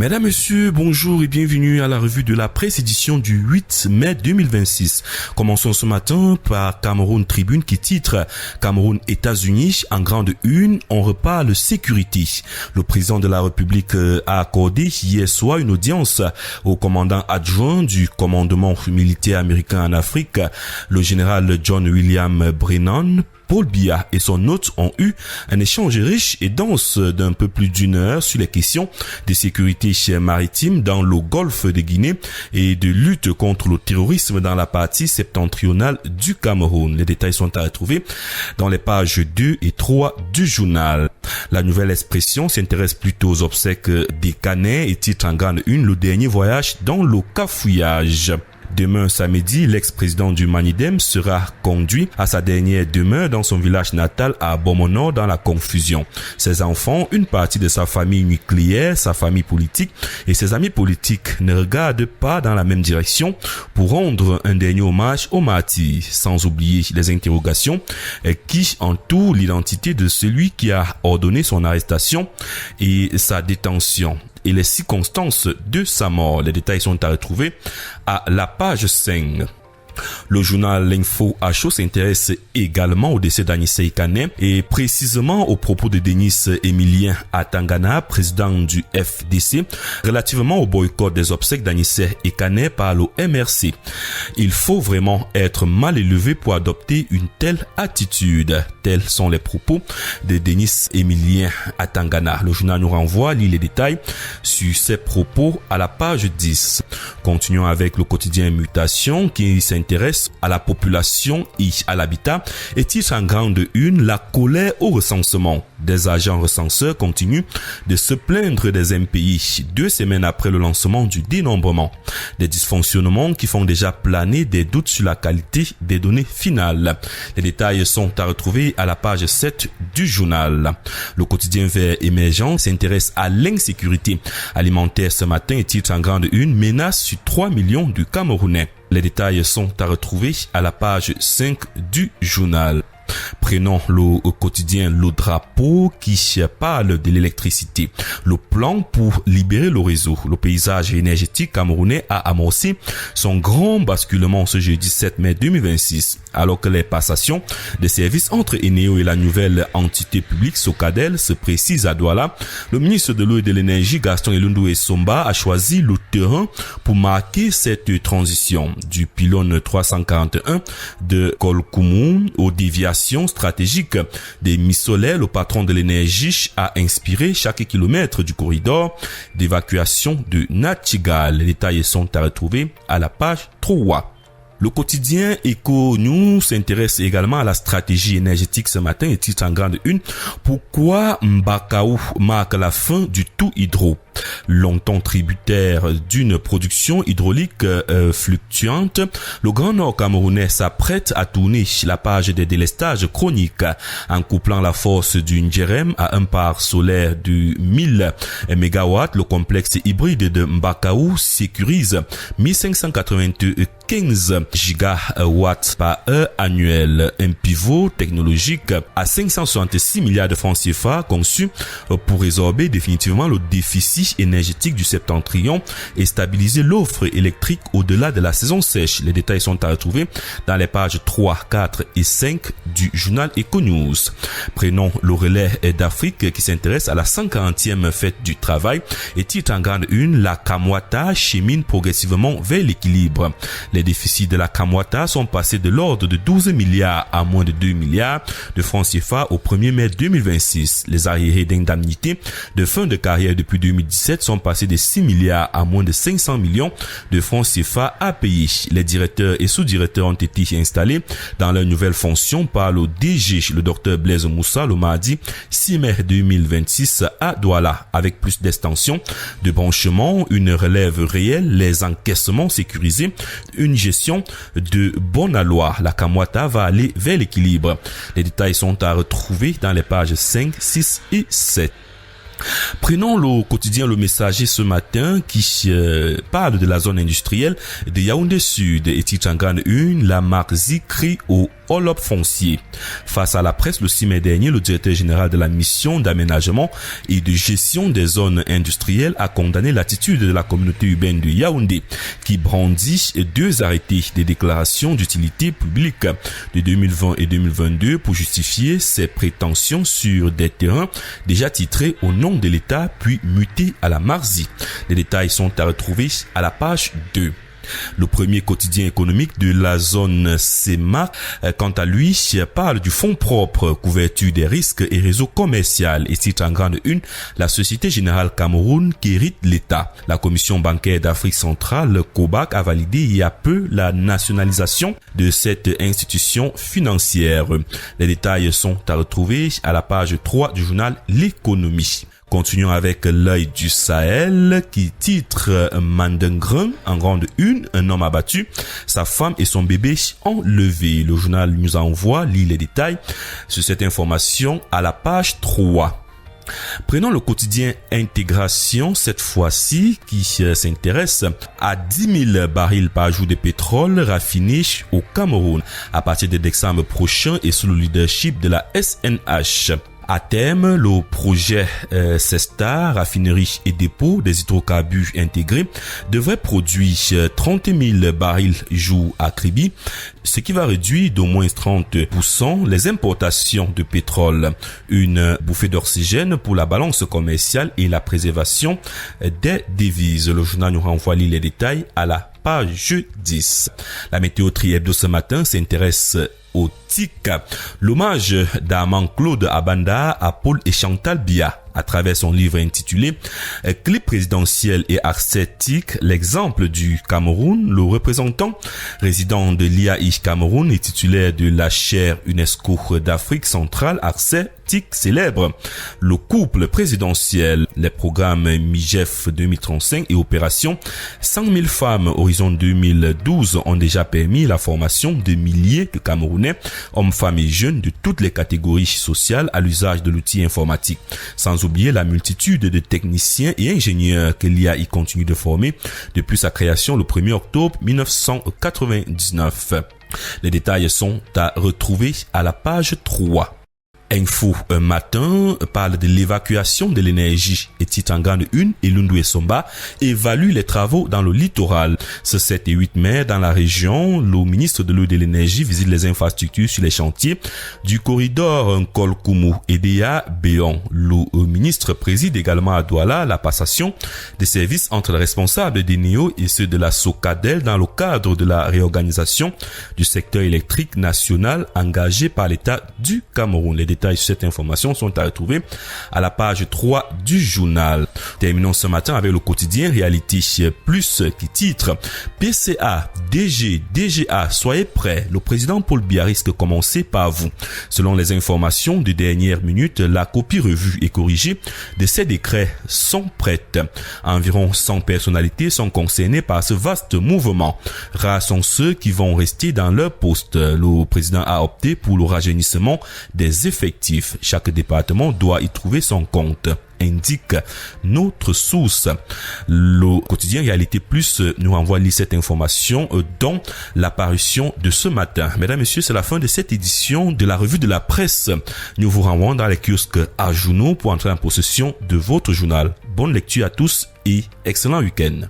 Mesdames, Messieurs, bonjour et bienvenue à la revue de la presse édition du 8 mai 2026. Commençons ce matin par Cameroun Tribune qui titre « Cameroun États-Unis en grande une, on reparle sécurité ». Le président de la République a accordé hier soir une audience au commandant adjoint du commandement militaire américain en Afrique, le général John William Brennan. Paul Biya et son hôte ont eu un échange riche et dense d'un peu plus d'une heure sur les questions de sécurité maritime dans le golfe de Guinée et de lutte contre le terrorisme dans la partie septentrionale du Cameroun. Les détails sont à retrouver dans les pages 2 et 3 du journal. La Nouvelle Expression s'intéresse plutôt aux obsèques des Canets et titre en grande une le dernier voyage dans le cafouillage. Demain samedi, l'ex-président du Manidem sera conduit à sa dernière demeure dans son village natal à Bomonor dans la confusion. Ses enfants, une partie de sa famille nucléaire, sa famille politique et ses amis politiques ne regardent pas dans la même direction pour rendre un dernier hommage aux martyrs, sans oublier les interrogations qui entourent l'identité de celui qui a ordonné son arrestation et sa détention et les circonstances de sa mort. Les détails sont à retrouver à la page 5. Le journal L'Info à chaud s'intéresse également au décès d'Anissé Ikané et précisément au propos de Denis Emilien Atangana, président du FDC, relativement au boycott des obsèques d'Anissé Ikané par le MRC. Il faut vraiment être mal élevé pour adopter une telle attitude. Tels sont les propos de Denis Emilien Atangana. Le journal nous renvoie, lit les détails sur ces propos à la page 10. Continuons avec le quotidien Mutation qui s'intéresse à la population et à l'habitat et titre en grande une la colère au recensement. Des agents recenseurs continuent de se plaindre des MPI 2 semaines après le lancement du dénombrement. Des dysfonctionnements qui font déjà planer des doutes sur la qualité des données finales. Les détails sont à retrouver à la page 7 du journal. Le quotidien Vert Émergent s'intéresse à l'insécurité alimentaire ce matin et titre en grande une menace sur 3 millions de Camerounais. Les détails sont à retrouver à la page 5 du journal. Prenons le quotidien Le Drapeau qui parle de l'électricité. Le plan pour libérer le réseau. Le paysage énergétique camerounais a amorcé son grand basculement ce jeudi 7 mai 2026. Alors que les passations de services entre Eneo et la nouvelle entité publique Socadel se précisent à Douala, le ministre de l'eau et de l'énergie Gaston Elundou Essomba a choisi le terrain pour marquer cette transition du pylône 341 de Kolkoumou aux déviations stratégiques des Missolais. Le patron de l'énergie a inspiré chaque kilomètre du corridor d'évacuation de Nachigal. Les détails sont à retrouver à la page 3. Le quotidien Eco News s'intéresse également à la stratégie énergétique ce matin et titre en grande une « Pourquoi Mbakaou marque la fin du tout hydro ?» Longtemps tributaire d'une production hydraulique fluctuante, le Grand Nord camerounais s'apprête à tourner la page des délestages chroniques en couplant la force du Ndjerem à un parc solaire de 1000 MW. Le complexe hybride de Mbakaou sécurise 1595 gigawatts par heure annuel. Un pivot technologique à 566 milliards de francs CFA conçu pour résorber définitivement le déficit énergétique du septentrion et stabiliser l'offre électrique au-delà de la saison sèche. Les détails sont à retrouver dans les pages 3, 4 et 5 du journal Eco News. Prenons le relais d'Afrique qui s'intéresse à la 140e fête du travail et titre en grande une la Kamwata chemine progressivement vers l'équilibre. Les déficits de la Kamwata sont passés de l'ordre de 12 milliards à moins de 2 milliards de francs CFA au 1er mai 2026. Les arriérés d'indemnité de fin de carrière depuis 2017 sont passés de 6 milliards à moins de 500 millions de francs CFA à payer. Les directeurs et sous-directeurs ont été installés dans leurs nouvelles fonctions par le DG, le docteur Blaise Moussa, le mardi 6 mai 2026 à Douala. Avec plus d'extension de branchements, une relève réelle, les encaissements sécurisés, une gestion de bonne loi. La Kamwata va aller vers l'équilibre. Les détails sont à retrouver dans les pages 5, 6 et 7. Prenons le quotidien Le Messager ce matin qui parle de la zone industrielle de Yaoundé Sud et titre en grande une la marque Zikri au Holop Foncier. Face à la presse, le 6 mai dernier, le directeur général de la mission d'aménagement et de gestion des zones industrielles a condamné l'attitude de la communauté urbaine de Yaoundé qui brandit 2 arrêtés des déclarations d'utilité publique de 2020 et 2022 pour justifier ses prétentions sur des terrains déjà titrés au nom de l'État puis mutés à la Marzi. Les détails sont à retrouver à la page 2. Le premier quotidien économique de la zone SEMA, quant à lui, parle du fonds propre, couverture des risques et réseau commercial et cite en grande une la Société Générale Cameroun qui hérite l'État. La Commission bancaire d'Afrique centrale, COBAC, a validé il y a peu la nationalisation de cette institution financière. Les détails sont à retrouver à la page 3 du journal L'économie. Continuons avec l'œil du Sahel qui titre Mandengrin en grande une, un homme abattu, sa femme et son bébé enlevés. Le journal nous envoie, lit les détails sur cette information à la page 3. Prenons le quotidien Intégration, cette fois-ci, qui s'intéresse à 10 000 barils par jour de pétrole raffiné au Cameroun à partir de décembre prochain et sous le leadership de la SNH. À terme, le projet CESTAR, raffinerie et dépôt des hydrocarbures intégrés, devrait produire 30 000 barils jour à Kribi, ce qui va réduire d'au moins 30% les importations de pétrole. Une bouffée d'oxygène pour la balance commerciale et la préservation des devises. Le journal nous renvoie les détails à la page 10. La météo Triebdo ce matin s'intéresse au TIC, l'hommage d'Armand Claude Abanda à Paul et Chantal Biya à travers son livre intitulé Clip présidentiel et accès TIC, l'exemple du Cameroun. Le représentant résident de l'IAI Cameroun et titulaire de la chaire UNESCO d'Afrique centrale accès TIC célèbre le couple présidentiel, les programmes MIGEF 2035 et opération 100 000 femmes horizon 2012 ont déjà permis la formation de milliers de Camerounais, hommes, femmes et jeunes de toutes les catégories sociales à l'usage de l'outil informatique. Sans oublier la multitude de techniciens et ingénieurs que l'IAI continue de former depuis sa création le 1er octobre 1999. Les détails sont à retrouver à la page 3. Info un matin parle de l'évacuation de l'énergie et titre en grande une et Lundu et Somba évalue les travaux dans le littoral. Ce 7 et 8 mai dans la région, le ministre de l'eau et de l'énergie visite les infrastructures sur les chantiers du corridor Nkolkumu et Déa Béon. Le ministre préside également à Douala la passation des services entre les responsables des NEO et ceux de la SOCADEL dans le cadre de la réorganisation du secteur électrique national engagé par l'État du Cameroun. Les détails sur cette information sont à retrouver à la page 3 du journal. Terminons ce matin avec le quotidien Réalité Plus qui titre PCA, DG, DGA, soyez prêts. Le président Paul Biya risque commencer par vous. Selon les informations de dernière minute, la copie revue et corrigée de ces décrets sont prêtes. Environ 100 personnalités sont concernées par ce vaste mouvement. Rares sont ceux qui vont rester dans leur poste. Le président a opté pour le rajeunissement des effectifs. Chaque département doit y trouver son compte, indique notre source. Le quotidien Réalité Plus nous renvoie cette information dont l'apparition de ce matin. Mesdames, Messieurs, c'est la fin de cette édition de la revue de la presse. Nous vous renvoyons dans les kiosques à Juno pour entrer en possession de votre journal. Bonne lecture à tous et excellent week-end.